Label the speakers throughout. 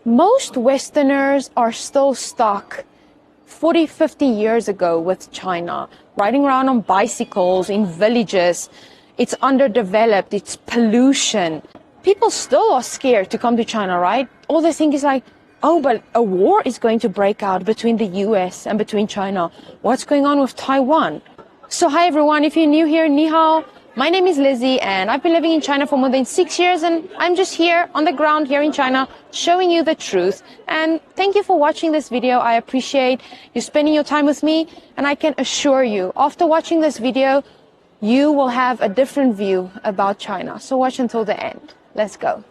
Speaker 1: Most Westerners are still stuck 40, 50 years ago with China, riding around on bicycles in villages. It's underdeveloped, it's pollution. People still are scared to come to China, right? All they think is like, oh, but a war is going to break out between the US and between China. What's going on with Taiwan? So hi everyone, if you're new here, ni hao. My name is Lizzie and I've been living in China for more than 6 years, and I'm just here on the ground here in China showing you the truth. And thank you for watching this video. I appreciate you spending your time with me, and I can assure you after watching this video, you will have a different view about China. So watch until the end. Let's go.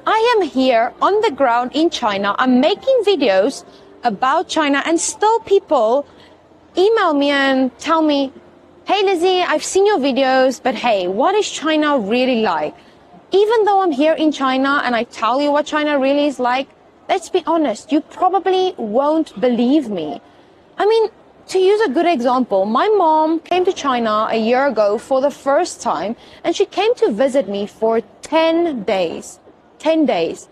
Speaker 1: I am here on the ground in China. I'm making videos about China, and still people email me and tell me, hey Lizzie, I've seen your videos, but hey, what is China really like? Even though I'm here in China and I tell you what China really is like, let's be honest, you probably won't believe me. I mean, to use a good example, my mom came to China a year ago for the first time, and she came to visit me for 10 days. 10 days.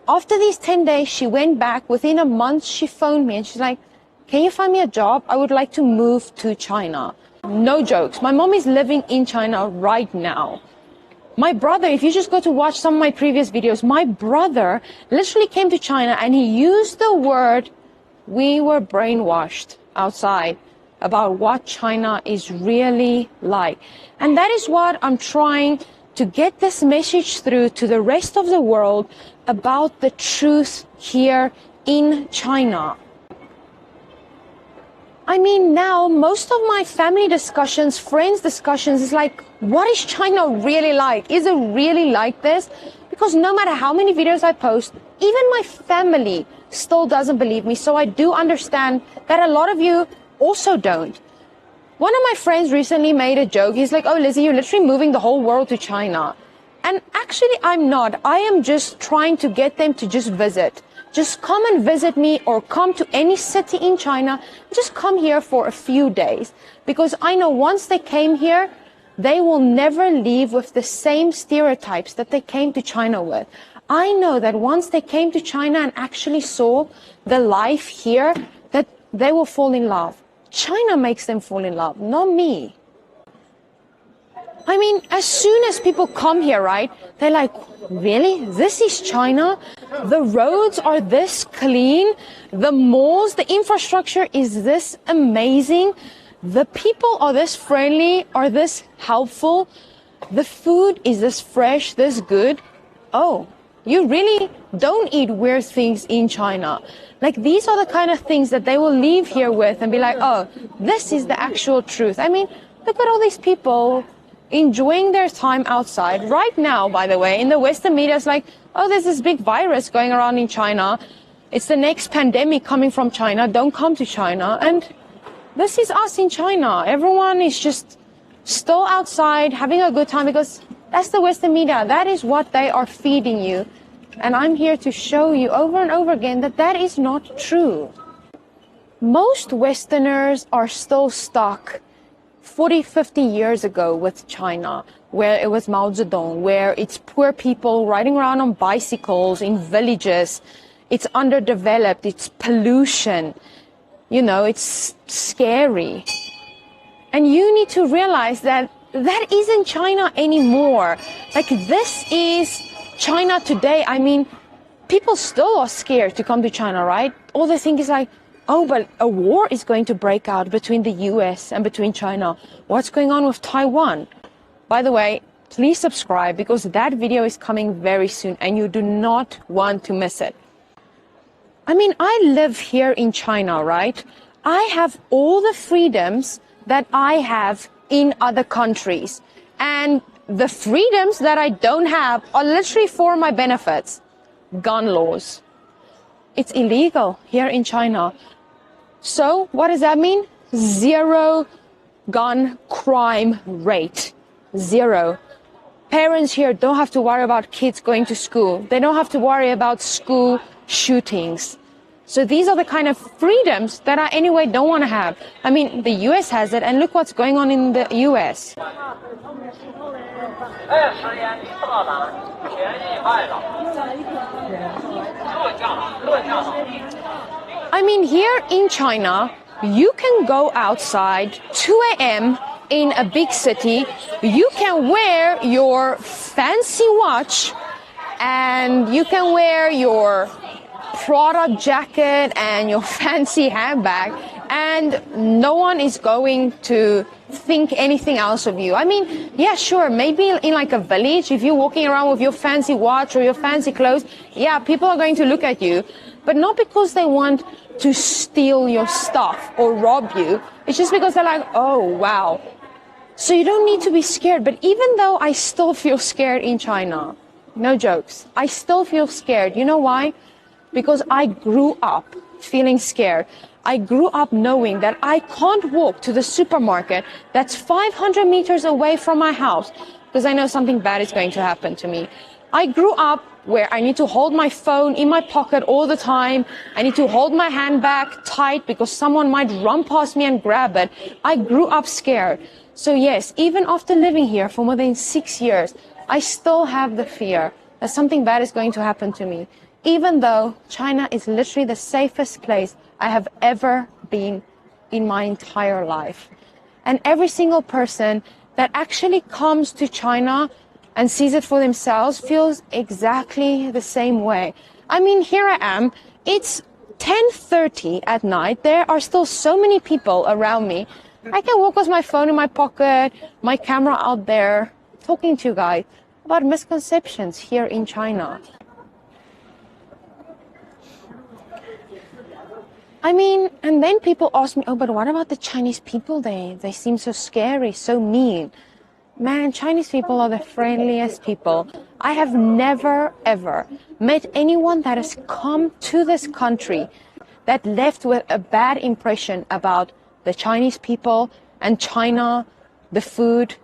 Speaker 1: After these 10 days, she went back. Within a month, she phoned me and she's like, can you find me a job? I would like to move to China. No jokes. My mom is living in China right now. My brother, if you just go to watch some of my previous videos, my brother literally came to China and he used the word, we were brainwashed outside about what China is really like. And that is what I'm trying to get this message through to the rest of the world about the truth here in China. I mean, now most of my family discussions, friends discussions is like, what is China really like? Is it really like this? Because no matter how many videos I post, even my family still doesn't believe me. So I do understand that a lot of you also don't. One of my friends recently made a joke. He's like, oh, Lizzie, you're literally moving the whole world to China. And actually, I'm not. I am just trying to get them to just visit. Just come and visit me, or come to any city in China. Just come here for a few days. Because I know once they came here, they will never leave with the same stereotypes that they came to China with. I know that once they came to China and actually saw the life here, that they will fall in love. China makes them fall in love, not me. I mean, as soon as people come here, right, they're like, really? This is China? The roads are this clean? The malls, the infrastructure is this amazing? The people are this friendly, are this helpful? The food is this fresh, this good? Oh, you really don't eat weird things in China. Like, these are the kind of things that they will leave here with and be like, oh, this is the actual truth. I mean, look at all these people enjoying their time outside. Right now, by the way, in the Western media, it's like, oh, there's this big virus going around in China. It's the next pandemic coming from China. Don't come to China. And this is us in China. Everyone is just still outside having a good time because that's the Western media. That is what they are feeding you. And I'm here to show you over and over again that that is not true. Most Westerners are still stuck 40, 50 years ago with China, where it was Mao Zedong, where it's poor people riding around on bicycles in villages. It's underdeveloped, it's pollution. You know, it's scary. And you need to realize that that isn't China anymore. Like, this is China today. I mean, people still are scared to come to China, right? All they think is like, oh, but a war is going to break out between the US and between China. What's going on with Taiwan? By the way, please subscribe because that video is coming very soon and you do not want to miss it. I mean, I live here in China, right? I have all the freedoms that I have in other countries. And the freedoms that I don't have are literally for my benefits. Gun laws. It's illegal here in China. So what does that mean? Zero gun crime rate. Zero. Parents here don't have to worry about kids going to school. They don't have to worry about school shootings. So these are the kind of freedoms that I anyway don't want to have. I mean, the US has it, and look what's going on in the US. 食言已报答，权益败了，特降 I mean, here in China, you can go outside 2 a.m. in a big city. You can wear your fancy watch and you can wear your Prada jacket and your fancy handbag, and no one is going to think anything else of you. I mean, yeah, sure, maybe in like a village, if you're walking around with your fancy watch or your fancy clothes, yeah, people are going to look at you, but not because they want to steal your stuff or rob you. It's just because they're like, oh, wow. So you don't need to be scared. But even though I still feel scared in China, no jokes, I still feel scared. You know why? Because I grew up feeling scared. I grew up knowing that I can't walk to the supermarket that's 500 meters away from my house because I know something bad is going to happen to me. I grew up where I need to hold my phone in my pocket all the time. I need to hold my handbag tight because someone might run past me and grab it. I grew up scared. So yes, even after living here for more than 6 years, I still have the fear that something bad is going to happen to me. Even though China is literally the safest place I have ever been in my entire life. And every single person that actually comes to China and sees it for themselves feels exactly the same way. I mean, here I am. It's 10:30 at night. There are still so many people around me. I can walk with my phone in my pocket, my camera out there, talking to you guys about misconceptions here in China. I mean, and then people ask me, oh, but what about the Chinese people? They seem so scary, so mean. Man, Chinese people are the friendliest people. I have never, ever met anyone that has come to this country that left with a bad impression about the Chinese people and China, the food,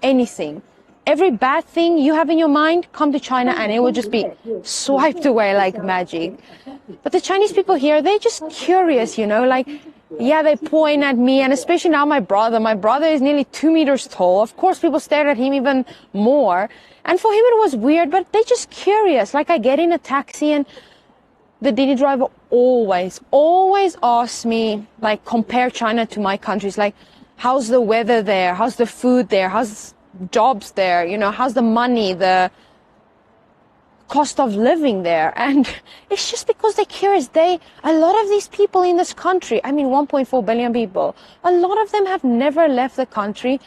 Speaker 1: anything. Every bad thing you have in your mind, come to China and it will just be swiped away like magic. But the Chinese people here, they're just curious, you know, like, yeah, they point at me, and especially now my brother. My brother is nearly 2 meters tall. Of course, people stared at him even more. And for him, it was weird, but they're just curious. Like, I get in a taxi and the Didi driver always asks me, like, compare China to my countries. Like, how's the weather there? How's the food there? How's jobs there? You know, how's the money, the cost of living there? And it's just because they're curious. A lot of these people in this country, I mean 1.4 billion people, a lot of them have never left the country,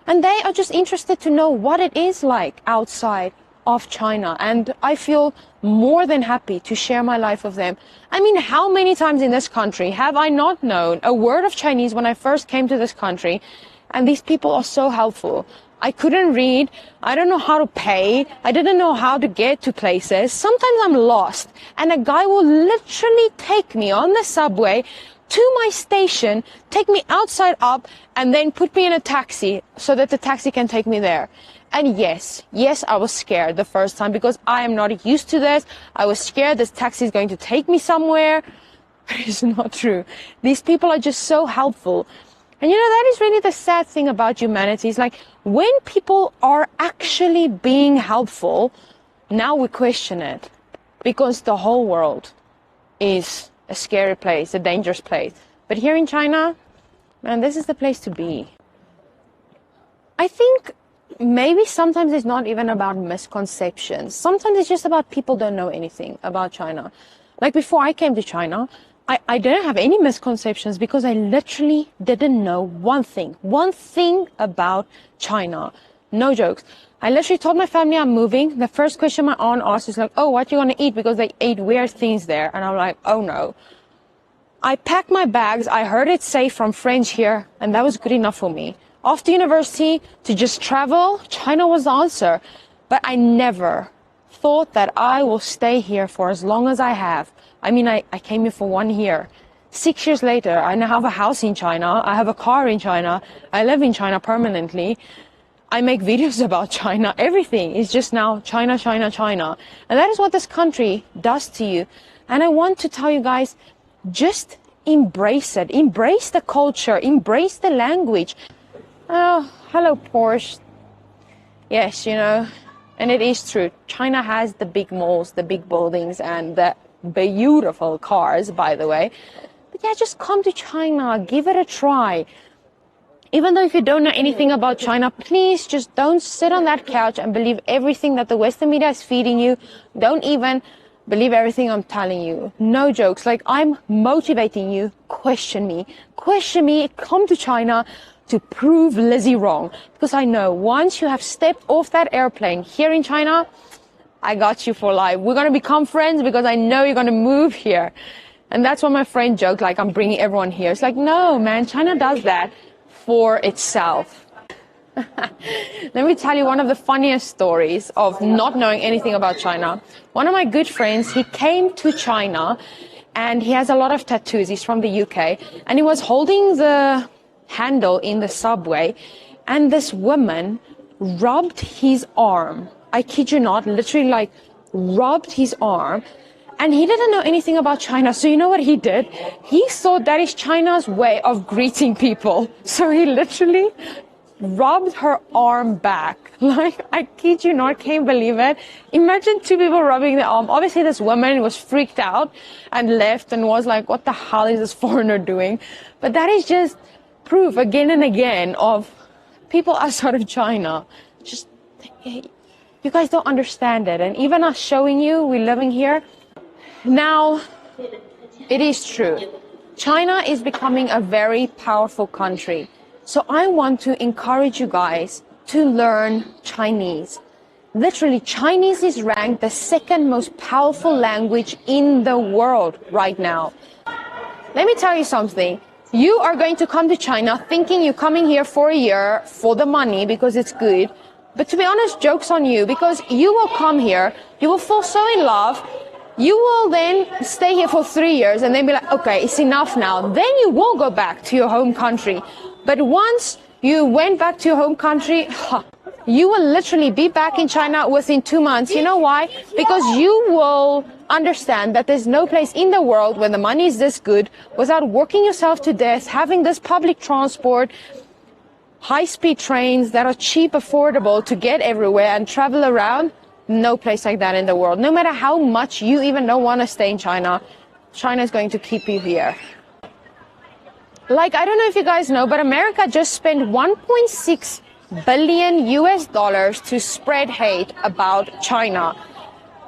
Speaker 1: and they are just interested to know what it is like outside of China. And I feel more than happy to share my life with them. I mean, how many times in this country have I not known a word of Chinese when I first came to this country? And these people are so helpful. I couldn't read. I don't know how to pay. I didn't know how to get to places. Sometimes I'm lost, and a guy will literally take me on the subway to my station, take me outside up, and then put me in a taxi so that the taxi can take me there. And yes, I was scared the first time because I am not used to this. I was scared this taxi is going to take me somewhere. But it's not true. These people are just so helpful. And you know, that is really the sad thing about humanity. It's like when people are actually being helpful, now we question it because the whole world is a scary place, a dangerous place. But here in China, man, this is the place to be. I think maybe sometimes it's not even about misconceptions. Sometimes it's just about people don't know anything about China. Like before I came to China, I didn't have any misconceptions because I literally didn't know one thing about China. No jokes. I literally told my family I'm moving. The first question my aunt asked is like, oh, what are you going to eat? Because they ate weird things there. And I'm like, oh no. I packed my bags. I heard it safe from friends here, and that was good enough for me. After university, to just travel, China was the answer. But I never thought that I will stay here for as long as I have. I mean, I came here for 1 year. 6 years later, I now have a house in China. I have a car in China. I live in China permanently. I make videos about China. Everything is just now China, China, China. And that is what this country does to you. And I want to tell you guys, just embrace it. Embrace the culture. Embrace the language. Oh, hello, Porsche. Yes, you know, and it is true. China has the big malls, the big buildings, and the beautiful cars, by the way. But yeah, just come to China, give it a try. Even though if you don't know anything about China, please just don't sit on that couch and believe everything that the Western media is feeding you. Don't even believe everything I'm telling you. No jokes. Like, I'm motivating you. Question me. Question me. Come to China to prove Lizzie wrong. Because I know once you have stepped off that airplane here in China, I got you for life. We're going to become friends because I know you're going to move here. And that's what my friend joked, like, I'm bringing everyone here. It's like, no, man, China does that for itself. Let me tell you one of the funniest stories of not knowing anything about China. One of my good friends, he came to China and he has a lot of tattoos. He's from the UK and he was holding the handle in the subway and this woman rubbed his arm. I kid you not, literally like rubbed his arm. And he didn't know anything about China. So you know what he did? He thought that is China's way of greeting people. So he literally rubbed her arm back. Like, I kid you not, can't believe it. Imagine two people rubbing their arm. Obviously, this woman was freaked out and left and was like, what the hell is this foreigner doing? But that is just proof again and again of people outside of China. Just, you guys don't understand it. And even us showing you, we're living here. Now, it is true. China is becoming a very powerful country. So I want to encourage you guys to learn Chinese. Literally, Chinese is ranked the second most powerful language in the world right now. Let me tell you something. You are going to come to China thinking you're coming here for a year for the money because it's good. But to be honest, joke's on you, because you will come here, you will fall so in love. You will then stay here for 3 years and then be like, okay, it's enough now. Then you will go back to your home country. But once you went back to your home country, you will literally be back in China within 2 months. You know why? Because you will understand that there's no place in the world where the money is this good without working yourself to death, having this public transport, high-speed trains that are cheap, affordable to get everywhere and travel around. No place like that in the world. No matter how much you even don't want to stay in China, China is going to keep you here. Like, I don't know if you guys know, but America just spent 1.6 billion US dollars to spread hate about China.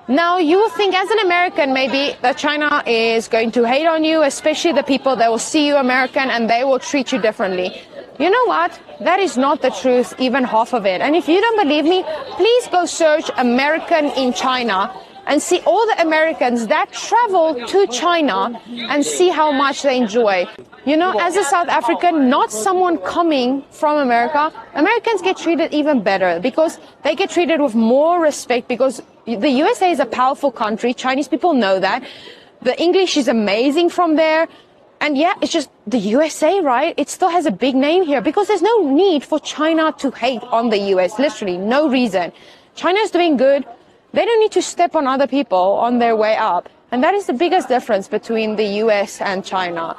Speaker 1: Now, you will think as an American, maybe that China is going to hate on you, especially the people that will see you American and they will treat you differently. You know what? That is not the truth, even half of it. And if you don't believe me, please go search American in China and see all the Americans that travel to China and see how much they enjoy. You know, as a South African, not someone coming from America, Americans get treated even better because they get treated with more respect because the USA is a powerful country. Chinese people know that. The English is amazing from there. And yeah, it's just the USA, right? It still has a big name here because there's no need for China to hate on the US. Literally, no reason. China is doing good. They don't need to step on other people on their way up. And that is the biggest difference between the US and China.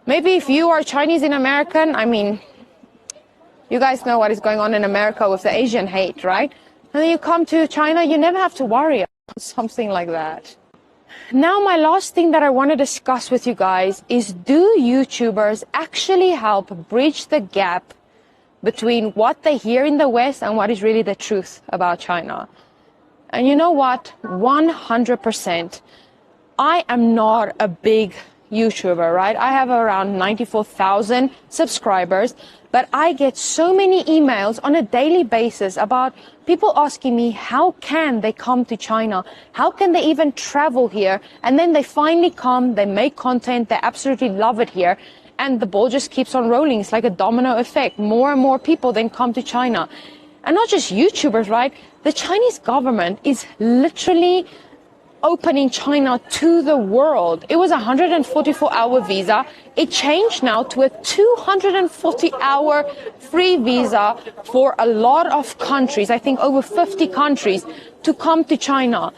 Speaker 1: Maybe if you are Chinese in American, I mean, you guys know what is going on in America with the Asian hate, right? And then you come to China, you never have to worry about something like that. Now, my last thing that I want to discuss with you guys is, do YouTubers actually help bridge the gap between what they hear in the West and what is really the truth about China? And you know what? 100%. I am not a big YouTuber, right? I have around 94,000 subscribers, but I get so many emails on a daily basis about people asking me, how can they come to China? How can they even travel here? And then they finally come, they make content, they absolutely love it here. And the ball just keeps on rolling. It's like a domino effect. More and more people then come to China. And not just YouTubers, right? The Chinese government is literally opening China to the world. It was a 144-hour visa. It changed now to a 240-hour free visa for a lot of countries, I think over 50 countries, to come to China.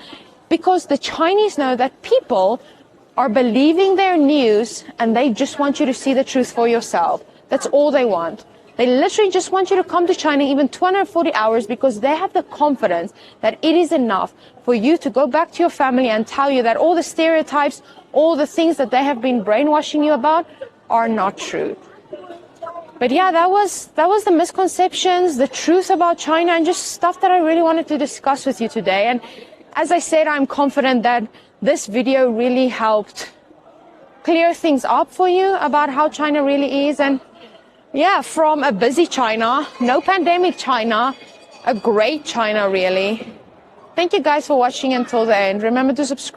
Speaker 1: Because the Chinese know that people are believing their news and they just want you to see the truth for yourself. That's all they want. They literally just want you to come to China even 240 hours because they have the confidence that it is enough for you to go back to your family and tell you that all the stereotypes, all the things that they have been brainwashing you about are not true. But yeah, that was the misconceptions, the truth about China, and just stuff that I really wanted to discuss with you today. And as I said, I'm confident that this video really helped clear things up for you about how China really is. And yeah, from a busy China, no pandemic China, a great China really. Thank you guys for watching until the end. Remember to subscribe.